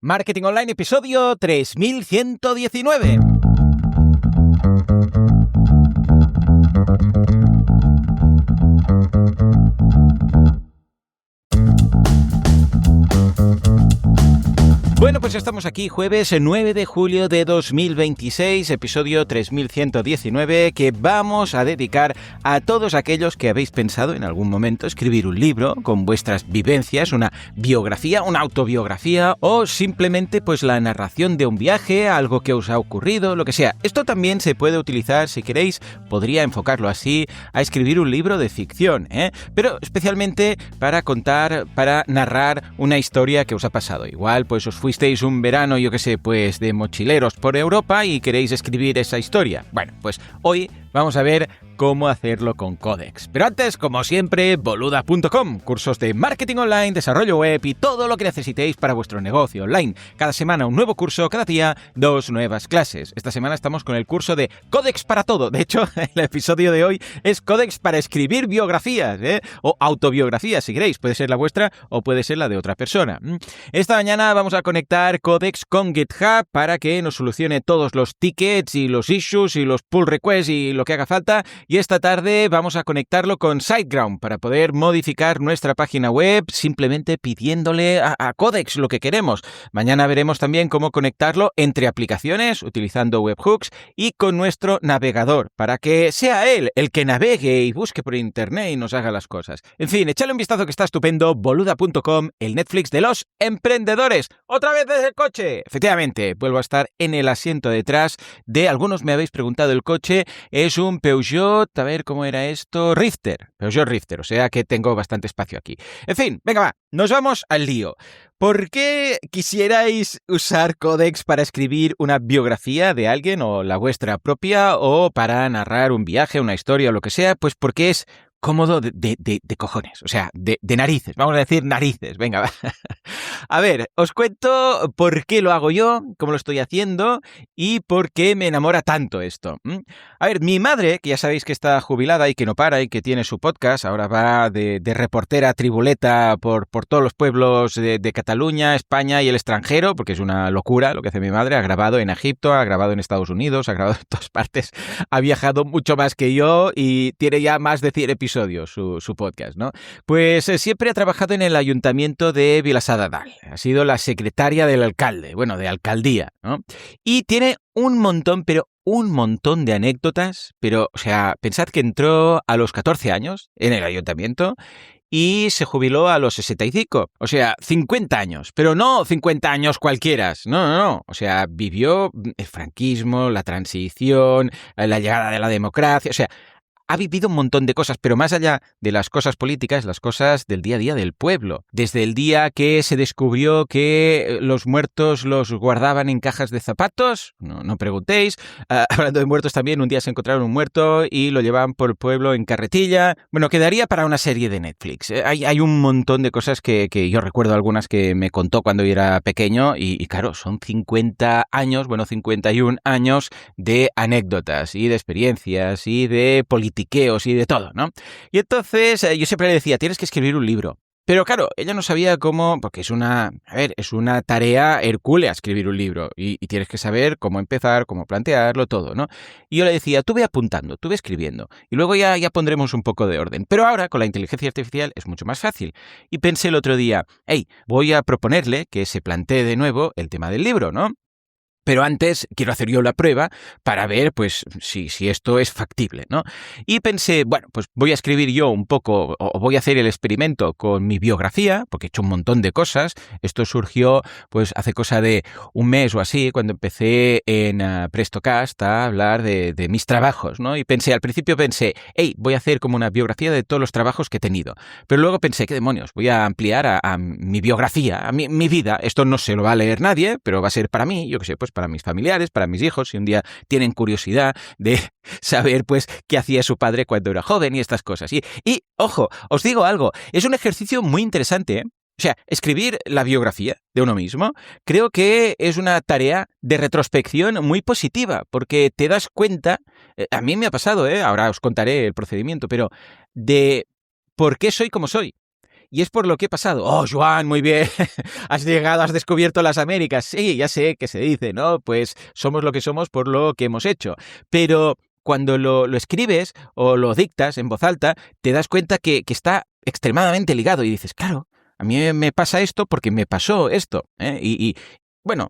Marketing Online, episodio 3119. Bueno, pues estamos aquí jueves 9 de julio de 2026, episodio 3119, que vamos a dedicar a todos aquellos que habéis pensado en algún momento escribir un libro con vuestras vivencias, una biografía, una autobiografía o simplemente pues la narración de un viaje, algo que os ha ocurrido, lo que sea. Esto también se puede utilizar, si queréis, podría enfocarlo así, a escribir un libro de ficción, pero especialmente para contar, para narrar una historia que os ha pasado. Igual pues os fuisteis un verano, yo qué sé, pues de mochileros por Europa y queréis escribir esa historia. Bueno, pues hoy vamos a ver cómo hacerlo con Codex. Pero antes, como siempre, boluda.com, cursos de marketing online, desarrollo web y todo lo que necesitéis para vuestro negocio online. Cada semana un nuevo curso, cada día 2 nuevas clases. Esta semana estamos con el curso de Codex para todo. De hecho, el episodio de hoy es Codex para escribir biografías, o autobiografías, si queréis. Puede ser la vuestra o puede ser la de otra persona. Esta mañana vamos a conectar Codex con GitHub para que nos solucione todos los tickets y los issues y los pull requests y lo que haga falta. Y esta tarde vamos a conectarlo con SiteGround para poder modificar nuestra página web simplemente pidiéndole a Codex lo que queremos. Mañana veremos también cómo conectarlo entre aplicaciones utilizando webhooks y con nuestro navegador para que sea él el que navegue y busque por internet y nos haga las cosas. En fin, échale un vistazo que está estupendo, boluda.com, el Netflix de los emprendedores. ¡Otra vez desde el coche! Efectivamente, vuelvo a estar en el asiento detrás de, algunos me habéis preguntado el coche, es un Peugeot, a ver cómo era esto, Peugeot Rifter, o sea que tengo bastante espacio aquí. En fin, venga va, nos vamos al lío. ¿Por qué quisierais usar Codex para escribir una biografía de alguien o la vuestra propia o para narrar un viaje, una historia o lo que sea? Pues porque es cómodo de cojones, o sea, de narices, vamos a decir narices, venga, va. A ver, os cuento por qué lo hago yo, cómo lo estoy haciendo y por qué me enamora tanto esto. A ver, mi madre, que ya sabéis que está jubilada y que no para y que tiene su podcast, ahora va de reportera tribuleta por todos los pueblos de Cataluña, España y el extranjero, porque es una locura lo que hace mi madre, ha grabado en Egipto, ha grabado en Estados Unidos, ha grabado en todas partes, ha viajado mucho más que yo y tiene ya más de 100 episodios su podcast, ¿no? Pues siempre ha trabajado en el ayuntamiento de Vilassar de Dalt. Ha sido la secretaria del alcalde, bueno, de alcaldía, ¿no? Y tiene un montón, pero un montón de anécdotas, pero, o sea, pensad que entró a los 14 años en el ayuntamiento y se jubiló a los 65, o sea, 50 años, pero no 50 años cualquiera, no, o sea, vivió el franquismo, la transición, la llegada de la democracia, o sea, ha vivido un montón de cosas, pero más allá de las cosas políticas, las cosas del día a día del pueblo. Desde el día que se descubrió que los muertos los guardaban en cajas de zapatos, no preguntéis. Hablando de muertos también, un día se encontraron un muerto y lo llevaban por el pueblo en carretilla. Bueno, quedaría para una serie de Netflix. Hay un montón de cosas que yo recuerdo algunas que me contó cuando yo era pequeño y claro, son 50 años, bueno, 51 años de anécdotas y de experiencias y de política y de todo, ¿no? Y entonces yo siempre le decía, tienes que escribir un libro. Pero claro, ella no sabía cómo, porque es una tarea hercúlea escribir un libro y tienes que saber cómo empezar, cómo plantearlo, todo, ¿no? Y yo le decía, tú ve apuntando, tú ve escribiendo y luego ya pondremos un poco de orden. Pero ahora con la inteligencia artificial es mucho más fácil. Y pensé el otro día, voy a proponerle que se plantee de nuevo el tema del libro, ¿no? Pero antes quiero hacer yo la prueba para ver, pues, si esto es factible, ¿no? Y pensé, bueno, pues voy a escribir yo un poco, o voy a hacer el experimento con mi biografía, porque he hecho un montón de cosas. Esto surgió, pues, hace cosa de un mes o así, cuando empecé en Prestocast a hablar de mis trabajos, ¿no? Y al principio pensé, voy a hacer como una biografía de todos los trabajos que he tenido. Pero luego pensé, ¿qué demonios? Voy a ampliar a mi biografía, a mi vida. Esto no se lo va a leer nadie, pero va a ser para mí, yo qué sé, pues para mis familiares, para mis hijos, si un día tienen curiosidad de saber pues qué hacía su padre cuando era joven y estas cosas. Y ojo, os digo algo, es un ejercicio muy interesante, ¿eh? O sea, escribir la biografía de uno mismo creo que es una tarea de retrospección muy positiva, porque te das cuenta, a mí me ha pasado, ahora os contaré el procedimiento, pero de por qué soy como soy. y es por lo que he pasado. Oh, Joan, muy bien, has llegado, has descubierto las Américas. Sí, ya sé que se dice, ¿no? Pues somos lo que somos por lo que hemos hecho. Pero cuando lo escribes o lo dictas en voz alta, te das cuenta que está extremadamente ligado y dices, claro, a mí me pasa esto porque me pasó esto, ¿eh? Bueno,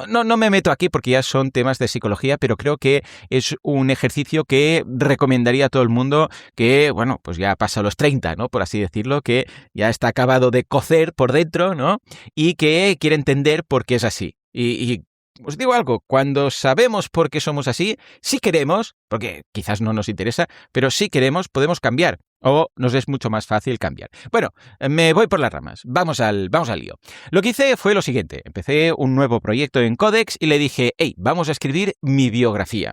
no me meto aquí porque ya son temas de psicología, pero creo que es un ejercicio que recomendaría a todo el mundo que, bueno, pues ya pasa los 30, ¿no? Por así decirlo, que ya está acabado de cocer por dentro, ¿no? Y que quiere entender por qué es así. Y os digo algo, cuando sabemos por qué somos así, si queremos, porque quizás no nos interesa, pero si queremos, podemos cambiar. O nos es mucho más fácil cambiar. Bueno, me voy por las ramas. Vamos al lío. Lo que hice fue lo siguiente. Empecé un nuevo proyecto en Codex y le dije, hey, vamos a escribir mi biografía.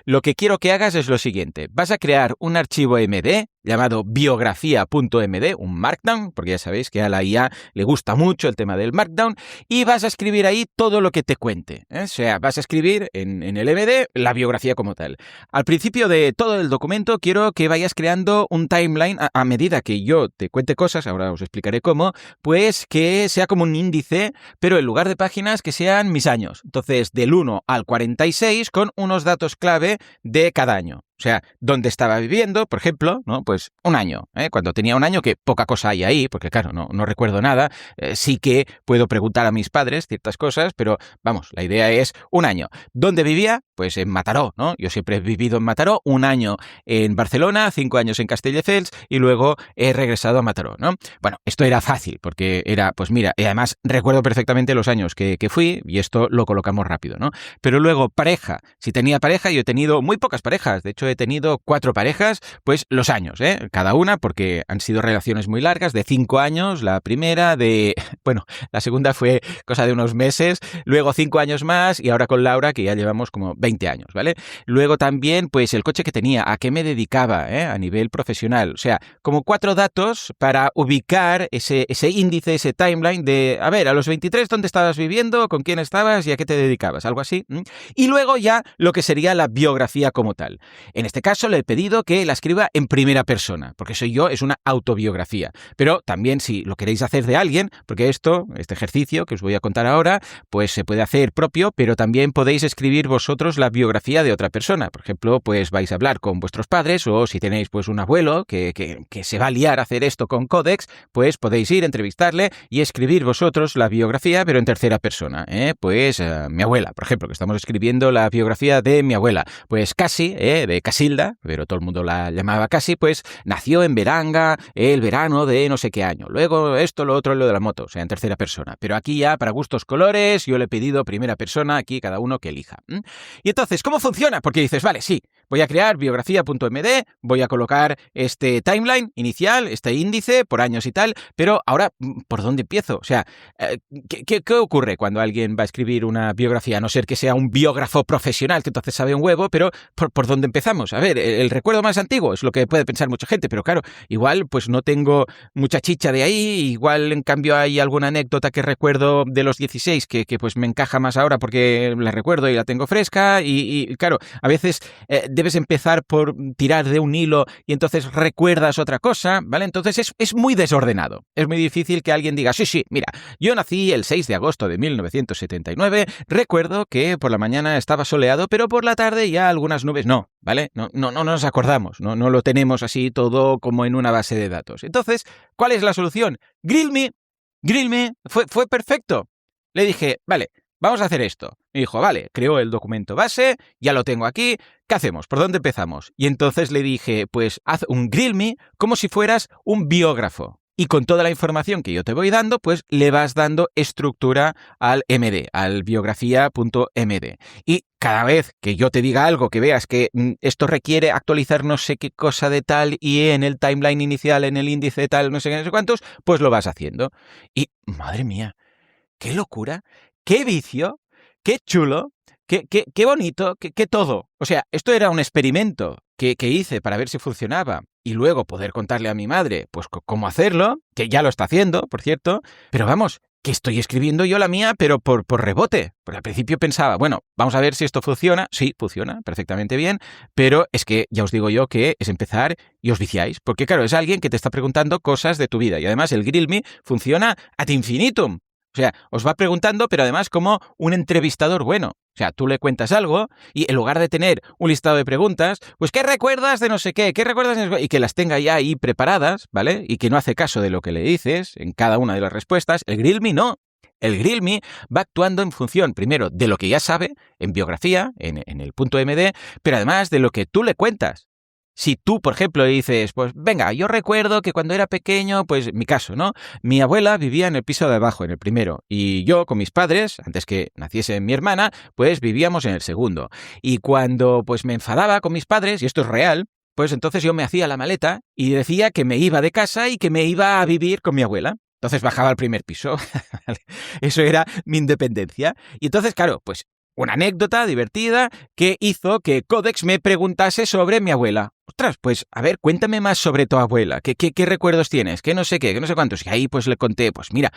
Lo que quiero que hagas es lo siguiente. Vas a crear un archivo MD llamado biografía.md, un Markdown, porque ya sabéis que a la IA le gusta mucho el tema del Markdown, y vas a escribir ahí todo lo que te cuente. O sea, vas a escribir en el MD la biografía como tal. Al principio de todo el documento quiero que vayas creando un timeline a medida que yo te cuente cosas, ahora os explicaré cómo, pues que sea como un índice, pero en lugar de páginas que sean mis años. Entonces, del 1 al 46 con unos datos clave de cada año. O sea, dónde estaba viviendo, por ejemplo, ¿no? Pues un año, ¿eh? Cuando tenía un año, que poca cosa hay ahí, porque claro, no recuerdo nada, sí que puedo preguntar a mis padres ciertas cosas, pero vamos, la idea es un año. ¿Dónde vivía? Pues en Mataró, ¿no? Yo siempre he vivido en Mataró, un año en Barcelona, 5 años en Castelldefels y luego he regresado a Mataró, ¿no? Bueno, esto era fácil, porque era, pues mira, y además recuerdo perfectamente los años que fui y esto lo colocamos rápido, ¿no? Pero luego pareja, si tenía pareja, yo he tenido muy pocas parejas, de hecho he tenido 4 parejas, pues los años, cada una, porque han sido relaciones muy largas, de 5 años, la primera, bueno, la segunda fue cosa de unos meses, luego 5 años más y ahora con Laura, que ya llevamos como 20 años, ¿vale? Luego también, pues el coche que tenía, a qué me dedicaba, a nivel profesional, o sea, como 4 datos para ubicar ese índice, ese timeline de, a ver, a los 23, ¿dónde estabas viviendo? ¿Con quién estabas? ¿Y a qué te dedicabas? Algo así. Y luego ya lo que sería la biografía como tal. En este caso le he pedido que la escriba en primera persona, porque soy yo, es una autobiografía. Pero también si lo queréis hacer de alguien, porque este ejercicio que os voy a contar ahora, pues se puede hacer propio, pero también podéis escribir vosotros la biografía de otra persona. Por ejemplo, pues vais a hablar con vuestros padres o si tenéis pues un abuelo que se va a liar a hacer esto con Codex, pues podéis ir a entrevistarle y escribir vosotros la biografía, pero en tercera persona. Pues mi abuela, por ejemplo, que estamos escribiendo la biografía de mi abuela. Pues Casi, de Casilda, pero todo el mundo la llamaba Casi, pues nació en Beranga el verano de no sé qué año. Luego esto, lo otro, lo de la moto, o sea, en tercera persona. Pero aquí ya, para gustos colores, yo le he pedido primera persona, aquí cada uno que elija. Y entonces, ¿cómo funciona? Porque dices, vale, sí, voy a crear biografía.md, voy a colocar este timeline inicial, este índice por años y tal, pero ahora, ¿por dónde empiezo? O sea, ¿qué ocurre cuando alguien va a escribir una biografía? A no ser que sea un biógrafo profesional, que entonces sabe un huevo, pero ¿por dónde empezamos? A ver, el recuerdo más antiguo es lo que puede pensar mucha gente, pero claro, igual pues no tengo mucha chicha de ahí, igual en cambio hay alguna anécdota que recuerdo de los 16 que pues me encaja más ahora porque la recuerdo y la tengo fresca y claro, a veces debes empezar por tirar de un hilo y entonces recuerdas otra cosa, ¿vale? Entonces es muy desordenado. Es muy difícil que alguien diga, sí, mira, yo nací el 6 de agosto de 1979, recuerdo que por la mañana estaba soleado, pero por la tarde ya algunas nubes, no, ¿vale? No nos acordamos, no lo tenemos así todo como en una base de datos. Entonces, ¿cuál es la solución? Grill me, fue perfecto. Le dije, vale, vamos a hacer esto. Me dijo, vale, creó el documento base, ya lo tengo aquí, ¿qué hacemos? ¿Por dónde empezamos? Y entonces le dije, pues haz un grill me como si fueras un biógrafo. Y con toda la información que yo te voy dando, pues le vas dando estructura al MD, al biografía.md. Y cada vez que yo te diga algo, que veas que esto requiere actualizar no sé qué cosa de tal y en el timeline inicial, en el índice de tal, no sé qué, no sé cuántos, pues lo vas haciendo. Y, madre mía, qué locura, qué vicio, qué chulo, qué bonito, qué todo. O sea, esto era un experimento que hice para ver si funcionaba y luego poder contarle a mi madre, pues cómo hacerlo, que ya lo está haciendo, por cierto. Pero vamos, que estoy escribiendo yo la mía, pero por rebote. Porque al principio pensaba, bueno, vamos a ver si esto funciona. Sí, funciona perfectamente bien, pero es que ya os digo yo que es empezar y os viciáis. Porque claro, es alguien que te está preguntando cosas de tu vida. Y además el Grill Me funciona ad infinitum. O sea, os va preguntando, pero además como un entrevistador bueno. O sea, tú le cuentas algo y en lugar de tener un listado de preguntas, pues ¿qué recuerdas de no sé qué? ¿Qué recuerdas de no sé qué? Y que las tenga ya ahí preparadas, ¿vale? Y que no hace caso de lo que le dices en cada una de las respuestas. El Grill Me no. El Grill Me va actuando en función, primero, de lo que ya sabe, en biografía, en el punto MD, pero además de lo que tú le cuentas. Si tú, por ejemplo, le dices, pues venga, yo recuerdo que cuando era pequeño, pues mi caso, ¿no? Mi abuela vivía en el piso de abajo, en el primero, y yo con mis padres, antes que naciese mi hermana, pues vivíamos en el segundo. Y cuando pues me enfadaba con mis padres, y esto es real, pues entonces yo me hacía la maleta y decía que me iba de casa y que me iba a vivir con mi abuela. Entonces bajaba al primer piso. Eso era mi independencia. Y entonces, claro, pues una anécdota divertida que hizo que Codex me preguntase sobre mi abuela. Ostras, pues a ver, cuéntame más sobre tu abuela. ¿Qué recuerdos tienes? ¿Qué no sé qué? ¿Qué no sé cuántos? Y ahí pues le conté, pues mira,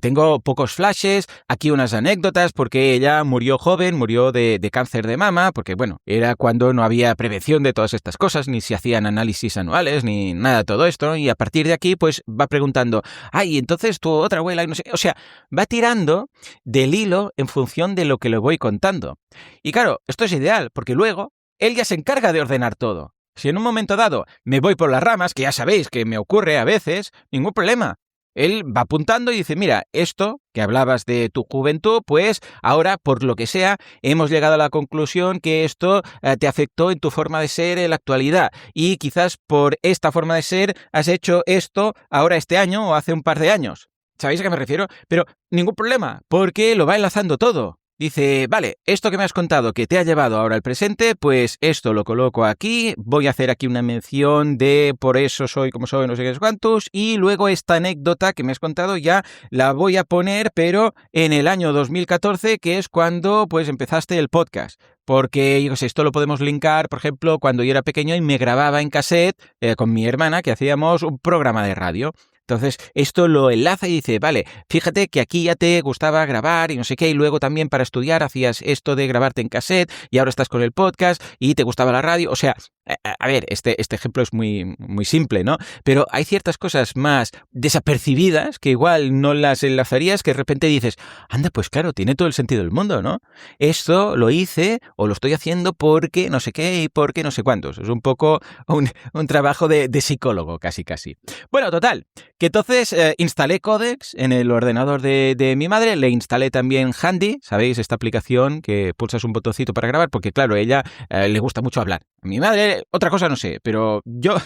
tengo pocos flashes, aquí unas anécdotas, porque ella murió joven, murió de cáncer de mama, porque bueno, era cuando no había prevención de todas estas cosas, ni se hacían análisis anuales, ni nada de todo esto, y a partir de aquí pues va preguntando, ay, entonces tu otra abuela, y no sé, o sea, va tirando del hilo en función de lo que le voy contando. Y claro, esto es ideal, porque luego él ya se encarga de ordenar todo. Si en un momento dado me voy por las ramas, que ya sabéis que me ocurre a veces, ningún problema. Él va apuntando y dice, mira, esto que hablabas de tu juventud, pues ahora, por lo que sea, hemos llegado a la conclusión que esto te afectó en tu forma de ser en la actualidad. Y quizás por esta forma de ser has hecho esto ahora este año o hace un par de años. ¿Sabéis a qué me refiero? Pero ningún problema, porque lo va enlazando todo. Dice, vale, esto que me has contado que te ha llevado ahora al presente, pues esto lo coloco aquí, voy a hacer aquí una mención de por eso soy como soy, no sé qué es cuántos, y luego esta anécdota que me has contado ya la voy a poner, pero en el año 2014, que es cuando pues empezaste el podcast. Porque, yo sé, esto lo podemos linkar, por ejemplo, cuando yo era pequeño y me grababa en cassette con mi hermana, que hacíamos un programa de radio. Entonces, esto lo enlaza y dice, vale, fíjate que aquí ya te gustaba grabar y no sé qué, y luego también para estudiar hacías esto de grabarte en cassette y ahora estás con el podcast y te gustaba la radio. O sea, a ver, este ejemplo es muy, muy simple, ¿no? Pero hay ciertas cosas más desapercibidas que igual no las enlazarías, que de repente dices, anda, pues claro, tiene todo el sentido del mundo, ¿no? Esto lo hice o lo estoy haciendo porque no sé qué y porque no sé cuántos. Es un poco un trabajo de psicólogo, casi, casi. Bueno, total, que entonces instalé Codex en el ordenador de mi madre, le instalé también Handy, ¿sabéis? Esta aplicación que pulsas un botoncito para grabar, porque claro, a ella le gusta mucho hablar. A mi madre, otra cosa no sé, pero yo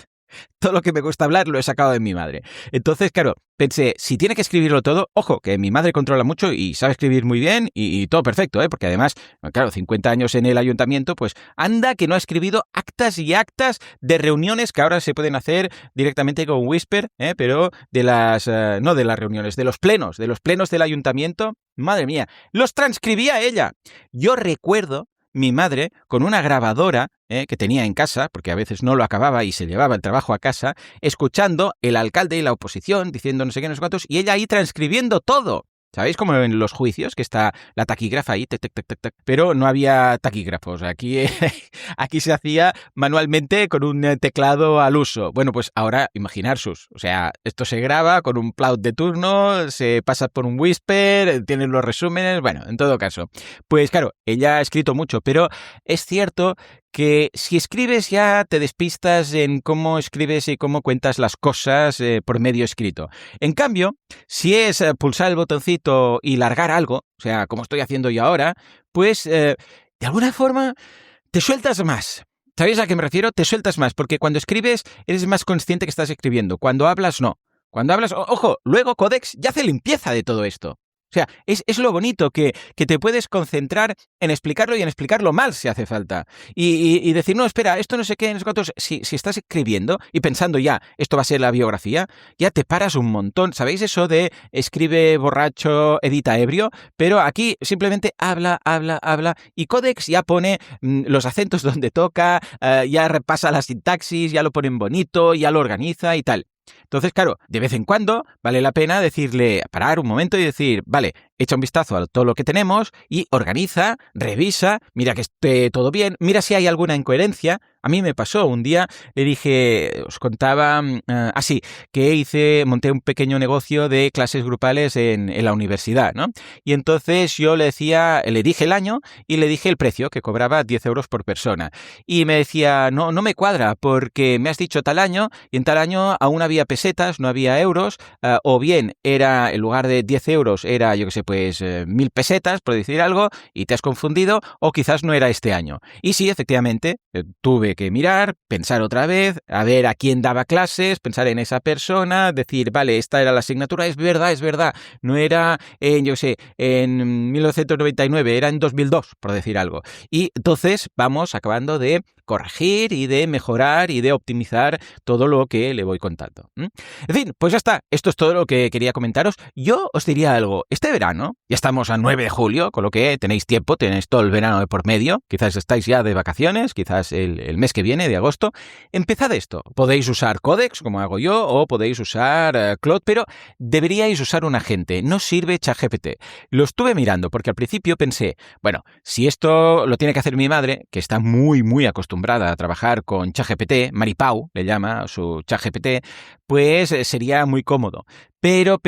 todo lo que me gusta hablar lo he sacado de mi madre. Entonces, claro, pensé, si tiene que escribirlo todo, ojo, que mi madre controla mucho y sabe escribir muy bien y todo perfecto, ¿eh? Porque además, claro, 50 años en el ayuntamiento, pues anda que no ha escribido actas y actas de reuniones que ahora se pueden hacer directamente con Whisper, pero de las, no de las reuniones, de los plenos del ayuntamiento, madre mía, los transcribía ella. Yo recuerdo mi madre con una grabadora que tenía en casa, porque a veces no lo acababa y se llevaba el trabajo a casa, escuchando el alcalde y la oposición diciendo no sé qué, no sé cuántos, y ella ahí transcribiendo todo. ¿Sabéis? Como en los juicios, que está la taquígrafa ahí, tac, tac, tac, tac, tac, pero no había taquígrafos. Aquí, aquí se hacía manualmente con un teclado al uso. Bueno, pues ahora imaginaros, o sea, esto se graba con un Plaud de turno, se pasa por un Whisper, tienen los resúmenes, bueno, en todo caso. Pues claro, ella ha escrito mucho, pero es cierto que si escribes ya te despistas en cómo escribes y cómo cuentas las cosas por medio escrito. En cambio, si es pulsar el botoncito y largar algo, o sea, como estoy haciendo yo ahora, pues de alguna forma te sueltas más. ¿Sabéis a qué me refiero? Te sueltas más, porque cuando escribes eres más consciente que estás escribiendo. Cuando hablas, no. Cuando hablas, ojo, luego Codex ya hace limpieza de todo esto. O sea, es lo bonito que te puedes concentrar en explicarlo y en explicarlo mal si hace falta. Y decir, no, espera, esto no sé qué, no sé cuántos. Si estás escribiendo y pensando ya, esto va a ser la biografía, ya te paras un montón. ¿Sabéis eso de escribe borracho, edita ebrio? Pero aquí simplemente habla y Codex ya pone los acentos donde toca, ya repasa la sintaxis, ya lo ponen bonito, ya lo organiza y tal. Entonces, claro, de vez en cuando vale la pena parar un momento y decir, vale, echa un vistazo a todo lo que tenemos y organiza, revisa, mira que esté todo bien, mira si hay alguna incoherencia. A mí me pasó un día, le dije, os contaba, que monté un pequeño negocio de clases grupales en la universidad, ¿no? Y entonces yo le dije el año y le dije el precio, que cobraba 10 euros por persona. Y me decía, no me cuadra porque me has dicho tal año y en tal año aún había pesetas, no había euros, o bien era, en lugar de 10 euros, era, yo qué sé, pues 1000 pesetas, por decir algo, y te has confundido, o quizás no era este año. Y sí, efectivamente, tuve que mirar, pensar otra vez, a ver a quién daba clases, pensar en esa persona, decir, vale, esta era la asignatura, es verdad, no era en 1999, era en 2002, por decir algo. Y entonces vamos acabando de corregir y de mejorar y de optimizar todo lo que le voy contando. En fin, pues ya está. Esto es todo lo que quería comentaros. Yo os diría algo. Este verano, ya estamos a 9 de julio, con lo que tenéis tiempo, tenéis todo el verano de por medio. Quizás estáis ya de vacaciones, quizás el mes que viene, de agosto. Empezad esto. Podéis usar Codex, como hago yo, o podéis usar Claude, pero deberíais usar un agente. No sirve ChatGPT. Lo estuve mirando porque al principio pensé, bueno, si esto lo tiene que hacer mi madre, que está muy, muy acostumbrada a trabajar con ChatGPT, Maripau le llama su ChatGPT, pues sería muy cómodo. Pero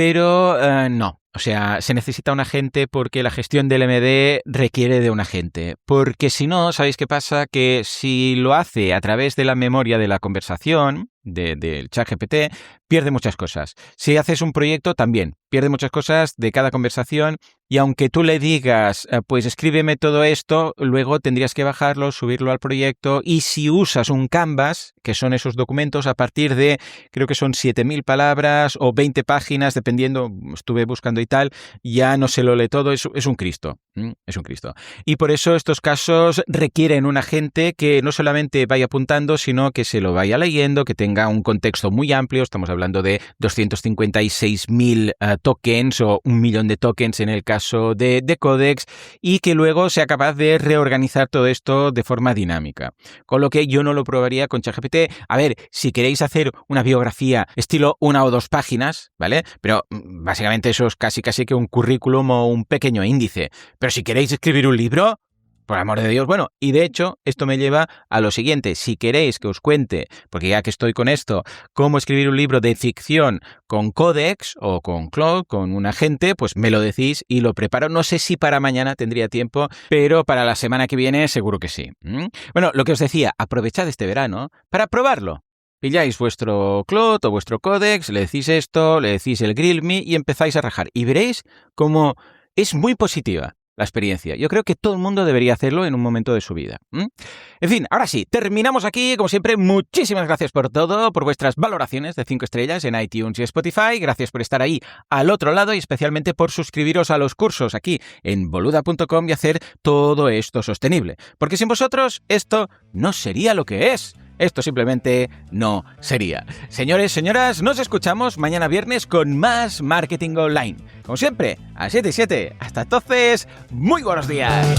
no. O sea, se necesita un agente porque la gestión del MD requiere de un agente. Porque si no, ¿sabéis qué pasa? Que si lo hace a través de la memoria de la conversación, del ChatGPT, pierde muchas cosas. Si haces un proyecto, también pierde muchas cosas de cada conversación y aunque tú le digas, pues escríbeme todo esto, luego tendrías que bajarlo, subirlo al proyecto y si usas un Canvas, que son esos documentos a partir de, creo que son 7000 palabras o 20 páginas, dependiendo, estuve buscando y tal, ya no se lo lee todo, es un Cristo. Es un Cristo. Y por eso estos casos requieren un agente que no solamente vaya apuntando, sino que se lo vaya leyendo, que tenga un contexto muy amplio. Estamos hablando de 256.000 tokens o 1 millón de tokens en el caso de Codex y que luego sea capaz de reorganizar todo esto de forma dinámica. Con lo que yo no lo probaría con ChatGPT. A ver, si queréis hacer una biografía estilo 1 o 2 páginas, ¿vale? Pero básicamente eso es casi que un currículum o un pequeño índice. Pero si queréis escribir un libro, por amor de Dios, bueno, y de hecho esto me lleva a lo siguiente, si queréis que os cuente, porque ya que estoy con esto, cómo escribir un libro de ficción con Codex o con Claude, con un agente, pues me lo decís y lo preparo, no sé si para mañana tendría tiempo, pero para la semana que viene seguro que sí. Bueno, lo que os decía, aprovechad este verano para probarlo. Pilláis vuestro Claude o vuestro Codex, le decís esto, le decís el Grill Me y empezáis a rajar y veréis cómo es muy positiva la experiencia. Yo creo que todo el mundo debería hacerlo en un momento de su vida. En fin, ahora sí, terminamos aquí. Como siempre, muchísimas gracias por todo, por vuestras valoraciones de 5 estrellas en iTunes y Spotify. Gracias por estar ahí al otro lado y especialmente por suscribiros a los cursos aquí en boluda.com y hacer todo esto sostenible. Porque sin vosotros esto no sería lo que es. Esto simplemente no sería. Señores, señoras, nos escuchamos mañana viernes con más Marketing Online. Como siempre, a 7 y 7. Hasta entonces, muy buenos días.